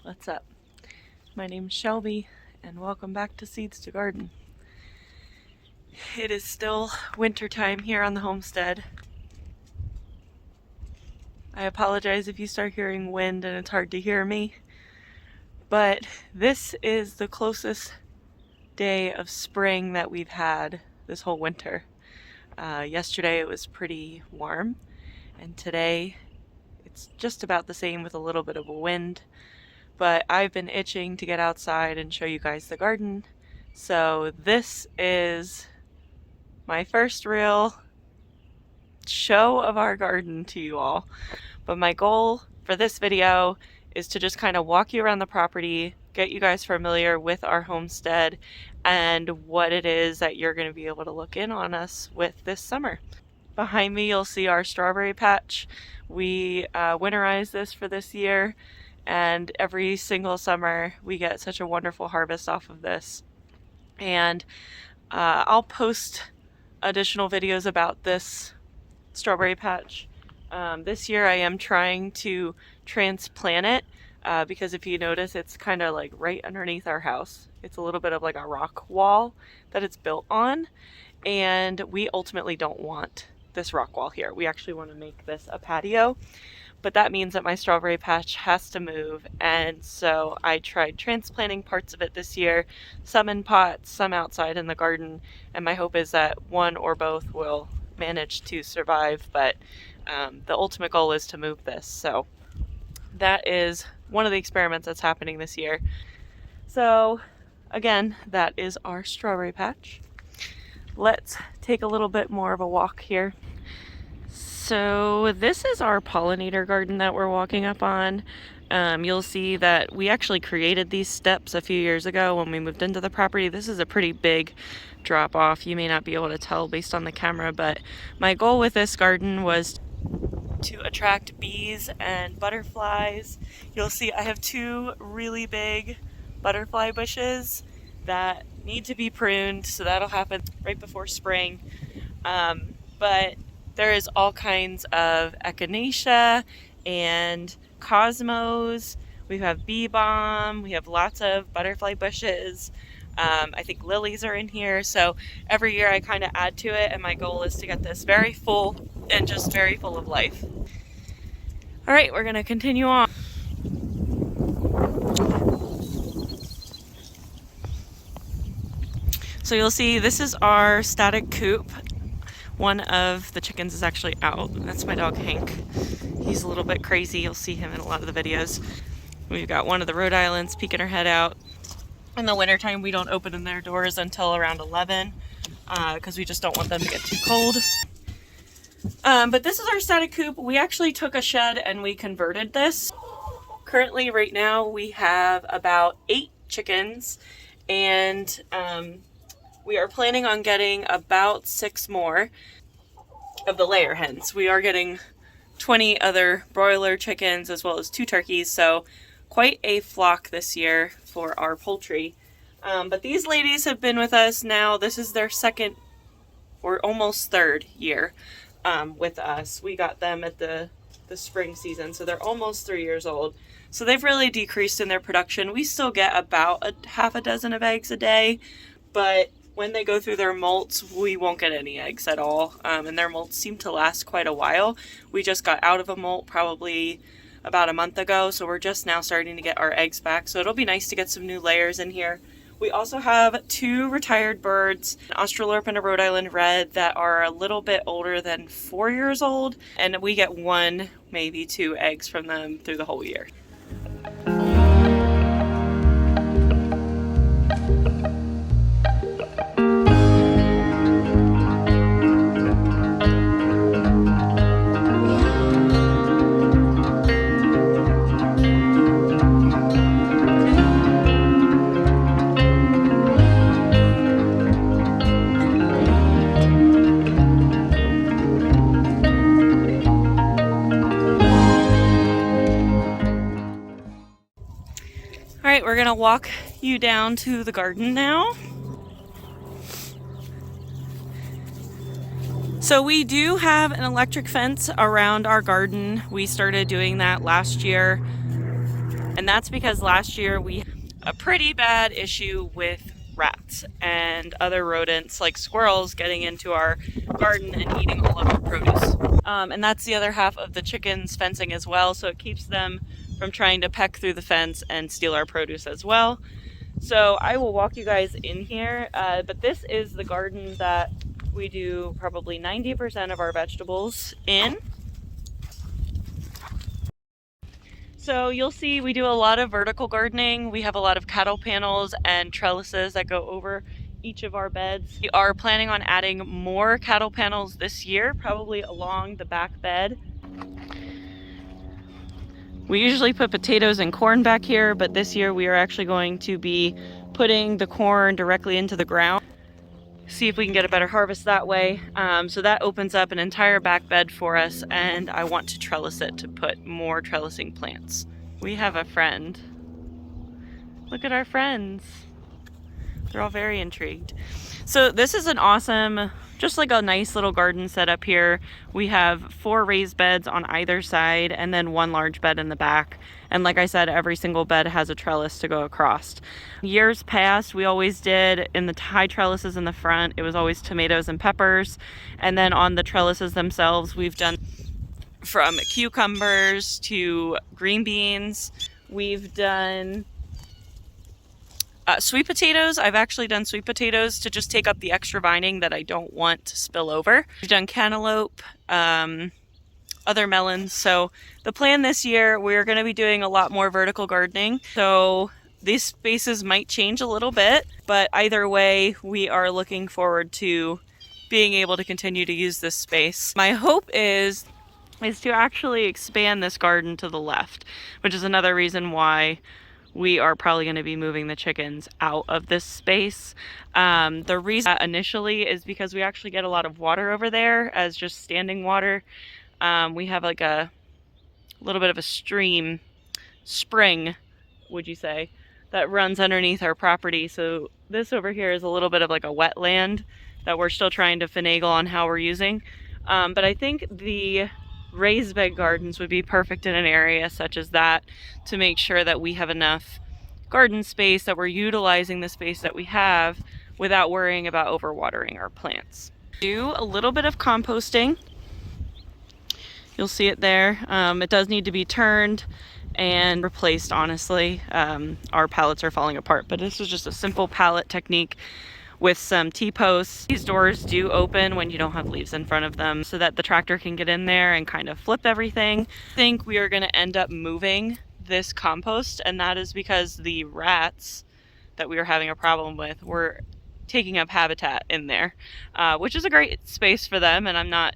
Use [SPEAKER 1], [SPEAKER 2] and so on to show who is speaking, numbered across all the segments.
[SPEAKER 1] What's up? My name's Shelby and welcome back to Seeds to Garden. It is still winter time here on the homestead. I apologize if you start hearing wind and it's hard to hear me, but this is the closest day of spring that we've had this whole winter. Yesterday it was pretty warm, and today it's just about the same with a little bit of a wind. But I've been itching to get outside and show you guys the garden. So this is my first real show of our garden to you all. But my goal for this video is to just kind of walk you around the property, get you guys familiar with our homestead and what it is that you're going to be able to look in on us with this summer. Behind me you'll see our strawberry patch. We winterized this for this year. And every single summer we get such a wonderful harvest off of this. And I'll post additional videos about this strawberry patch. This year I am trying to transplant it because if you notice, it's kind of like right underneath our house. It's a little bit of like a rock wall that it's built on, and we ultimately don't want this rock wall here. We actually want to make this a patio. But that means that my strawberry patch has to move, and so I tried transplanting parts of it this year, some in pots, some outside in the garden, and my hope is that one or both will manage to survive, but the ultimate goal is to move this. So that is one of the experiments that's happening this year. So again, that is our strawberry patch. Let's take a little bit more of a walk here. So this is our pollinator garden that we're walking up on. You'll see that we actually created these steps a few years ago when we moved into the property. This is a pretty big drop off. You may not be able to tell based on the camera, but my goal with this garden was to attract bees and butterflies. You'll see I have two really big butterfly bushes that need to be pruned, so that'll happen right before spring. But there is all kinds of echinacea and cosmos. We have bee balm. We have lots of butterfly bushes. I think lilies are in here. So every year I kind of add to it, and my goal is to get this very full and just very full of life. All right, we're going to continue on. So you'll see this is our static coop. One of the chickens is actually out. That's my dog Hank. He's a little bit crazy. You'll see him in a lot of the videos. We've got one of the Rhode Islands peeking her head out. In the wintertime, we don't open their doors until around 11 because we just don't want them to get too cold. But this is our static coop. We actually took a shed and we converted this. Currently, right now, we have about 8 chickens, and we are planning on getting about 6 more of the layer hens. We are getting 20 other broiler chickens as well as 2 turkeys, so quite a flock this year for our poultry. But these ladies have been with us now. This is their second or almost third year with us. We got them at the spring season, so they're almost 3 years old. So they've really decreased in their production. We still get about half a dozen of eggs a day, but when they go through their molts, we won't get any eggs at all, and their molts seem to last quite a while. We just got out of a molt probably about a month ago, so we're just now starting to get our eggs back, so it'll be nice to get some new layers in here. We also have 2 retired birds, an Australorp and a Rhode Island Red, that are a little bit older than 4 years old, and we get 1, maybe 2 eggs from them through the whole year. Alright, we're going to walk you down to the garden now. So we do have an electric fence around our garden. We started doing that last year. And that's because last year we had a pretty bad issue with rats and other rodents like squirrels getting into our garden and eating all of our produce. And that's the other half of the chickens fencing as well, so it keeps them from trying to peck through the fence and steal our produce as well. So I will walk you guys in here, but this is the garden that we do probably 90% of our vegetables in. So you'll see we do a lot of vertical gardening. We have a lot of cattle panels and trellises that go over each of our beds. We are planning on adding more cattle panels this year, probably along the back bed. We usually put potatoes and corn back here, but this year we are actually going to be putting the corn directly into the ground. See if we can get a better harvest that way. So that opens up an entire back bed for us, and I want to trellis it to put more trellising plants. We have a friend. Look at our friends. They're all very intrigued. So this is an awesome, just like a nice little garden setup here. We have 4 raised beds on either side and then 1 large bed in the back. And like I said, every single bed has a trellis to go across. Years past, we always did in the high trellises in the front, it was always tomatoes and peppers. And then on the trellises themselves, we've done from cucumbers to green beans. We've done sweet potatoes. I've actually done sweet potatoes to just take up the extra vining that I don't want to spill over. We've done cantaloupe, other melons. So the plan this year, we're going to be doing a lot more vertical gardening. So these spaces might change a little bit, but either way, we are looking forward to being able to continue to use this space. My hope is to actually expand this garden to the left, which is another reason why we are probably going to be moving the chickens out of this space. The reason initially is because we actually get a lot of water over there as just standing water. We have like a little bit of a spring, would you say, that runs underneath our property. So this over here is a little bit of like a wetland that we're still trying to finagle on how we're using. But I think the raised bed gardens would be perfect in an area such as that to make sure that we have enough garden space, that we're utilizing the space that we have without worrying about overwatering our plants. Do a little bit of composting. You'll see it there. It does need to be turned and replaced, honestly. Our pallets are falling apart, but this was just a simple pallet technique with some T-posts. These doors do open when you don't have leaves in front of them so that the tractor can get in there and kind of flip everything. I think we are going to end up moving this compost, and that is because the rats that we were having a problem with were taking up habitat in there, which is a great space for them, and I'm not,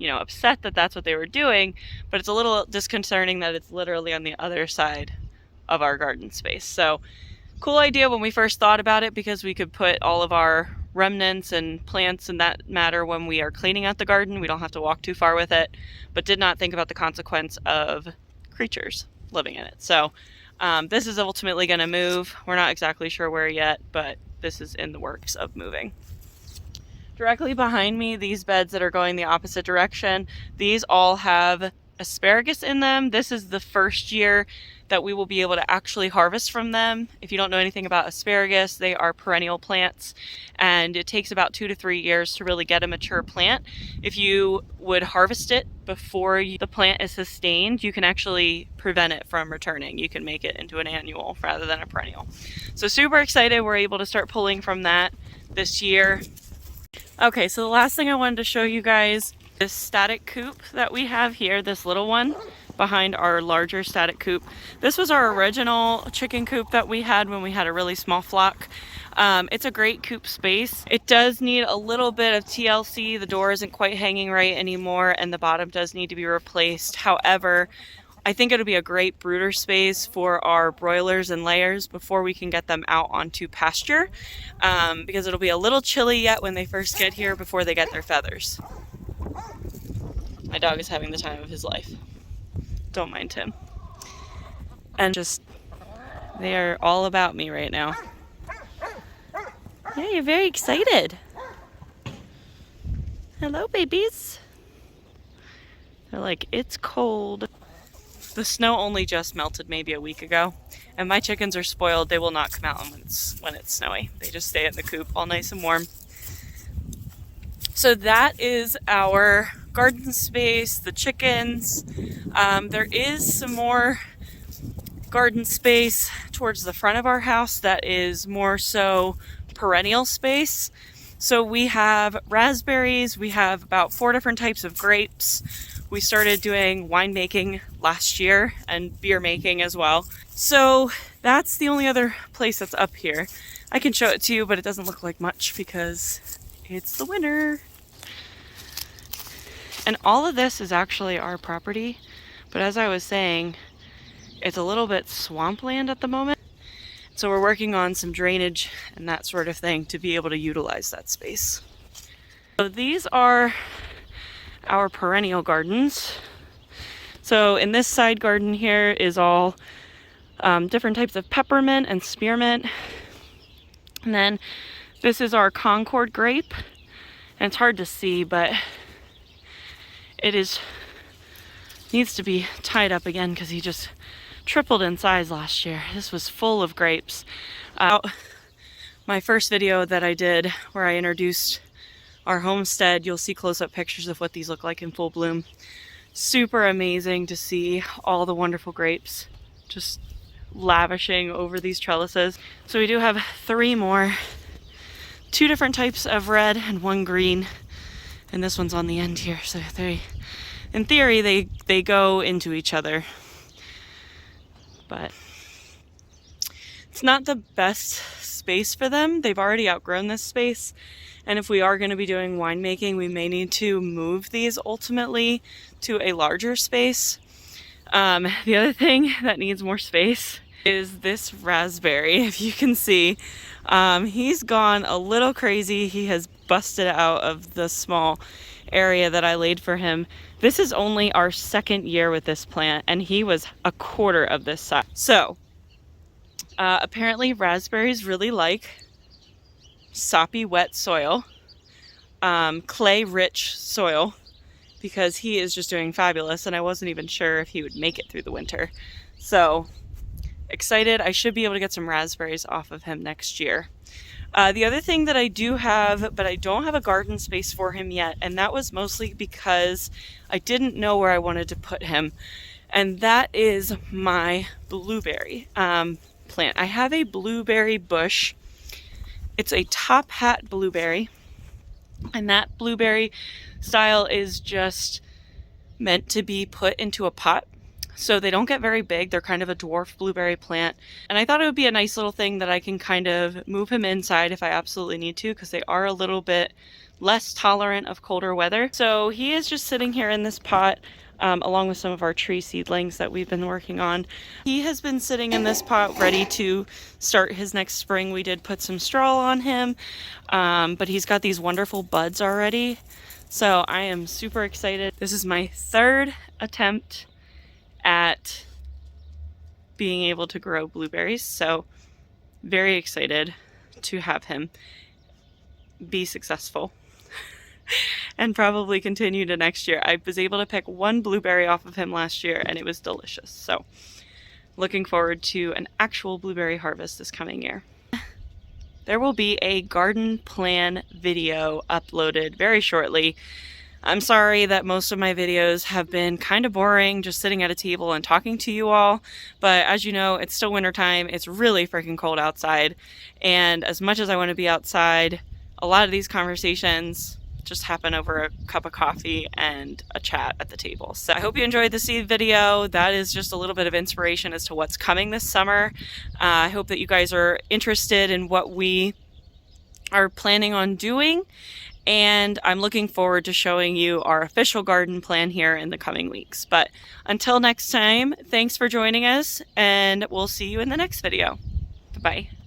[SPEAKER 1] upset that that's what they were doing, but it's a little disconcerting that it's literally on the other side of our garden space. So cool idea when we first thought about it, because we could put all of our remnants and plants and that matter when we are cleaning out the garden. We don't have to walk too far with it, but did not think about the consequence of creatures living in it. So this is ultimately going to move. We're not exactly sure where yet, but this is in the works of moving. Directly behind me, these beds that are going the opposite direction, these all have asparagus in them. This is the first year that we will be able to actually harvest from them. If you don't know anything about asparagus, they are perennial plants, and it takes about 2 to 3 years to really get a mature plant. If you would harvest it before the plant is sustained, you can actually prevent it from returning. You can make it into an annual rather than a perennial. So super excited we're able to start pulling from that this year. Okay, so the last thing I wanted to show you guys, this static coop that we have here, this little one behind our larger static coop. This was our original chicken coop that we had when we had a really small flock. It's a great coop space. It does need a little bit of TLC. The door isn't quite hanging right anymore, and the bottom does need to be replaced. However, I think it'll be a great brooder space for our broilers and layers before we can get them out onto pasture, because it'll be a little chilly yet when they first get here before they get their feathers. My dog is having the time of his life. Don't mind him. And just, they are all about me right now. Yeah, you're very excited. Hello, babies. They're like, it's cold. The snow only just melted maybe a week ago, and my chickens are spoiled. They will not come out when it's snowy. They just stay in the coop all nice and warm. So that is our garden space, the chickens. There is some more garden space towards the front of our house that is more so perennial space. So we have raspberries, we have about 4 different types of grapes. We started doing winemaking last year and beer making as well. So that's the only other place that's up here. I can show it to you, but it doesn't look like much because it's the winter. And all of this is actually our property. But as I was saying, it's a little bit swampland at the moment. So we're working on some drainage and that sort of thing to be able to utilize that space. So these are our perennial gardens. So in this side garden here is all different types of peppermint and spearmint. And then this is our Concord grape. And it's hard to see, but it needs to be tied up again because he just tripled in size last year. This was full of grapes. My first video that I did where I introduced our homestead, you'll see close-up pictures of what these look like in full bloom. Super amazing to see all the wonderful grapes just lavishing over these trellises. So we do have 3 more, 2 different types of red and 1 green, and this one's on the end here. So in theory, they go into each other, but it's not the best space for them. They've already outgrown this space. And if we are going to be doing winemaking, we may need to move these ultimately to a larger space. The other thing that needs more space is this raspberry. If you can see, he's gone a little crazy. He has busted out of the small area that I laid for him. This is only our 2nd year with this plant, and he was a quarter of this size. So apparently raspberries really like soppy, wet soil, clay-rich soil, because he is just doing fabulous, and I wasn't even sure if he would make it through the winter. So excited. I should be able to get some raspberries off of him next year. The other thing that I do have, but I don't have a garden space for him yet, and that was mostly because I didn't know where I wanted to put him, and that is my blueberry plant. I have a blueberry bush. It's a top hat blueberry, and that blueberry style is just meant to be put into a pot. So they don't get very big. They're kind of a dwarf blueberry plant. And I thought it would be a nice little thing that I can kind of move him inside if I absolutely need to, because they are a little bit less tolerant of colder weather. So he is just sitting here in this pot, along with some of our tree seedlings that we've been working on. He has been sitting in this pot ready to start his next spring. We did put some straw on him, but he's got these wonderful buds already. So I am super excited. This is my 3rd attempt at being able to grow blueberries, so very excited to have him be successful and probably continue to next year. I was able to pick 1 blueberry off of him last year, and it was delicious. So looking forward to an actual blueberry harvest this coming year. There will be a garden plan video uploaded very shortly. I'm sorry that most of my videos have been kind of boring, just sitting at a table and talking to you all, but as you know, it's still wintertime. It's really freaking cold outside, and as much as I want to be outside, a lot of these conversations just happen over a cup of coffee and a chat at the table. So I hope you enjoyed the seed video. That is just a little bit of inspiration as to what's coming this summer. I hope that you guys are interested in what we are planning on doing, and I'm looking forward to showing you our official garden plan here in the coming weeks. But until next time, thanks for joining us, and we'll see you in the next video. Bye-bye.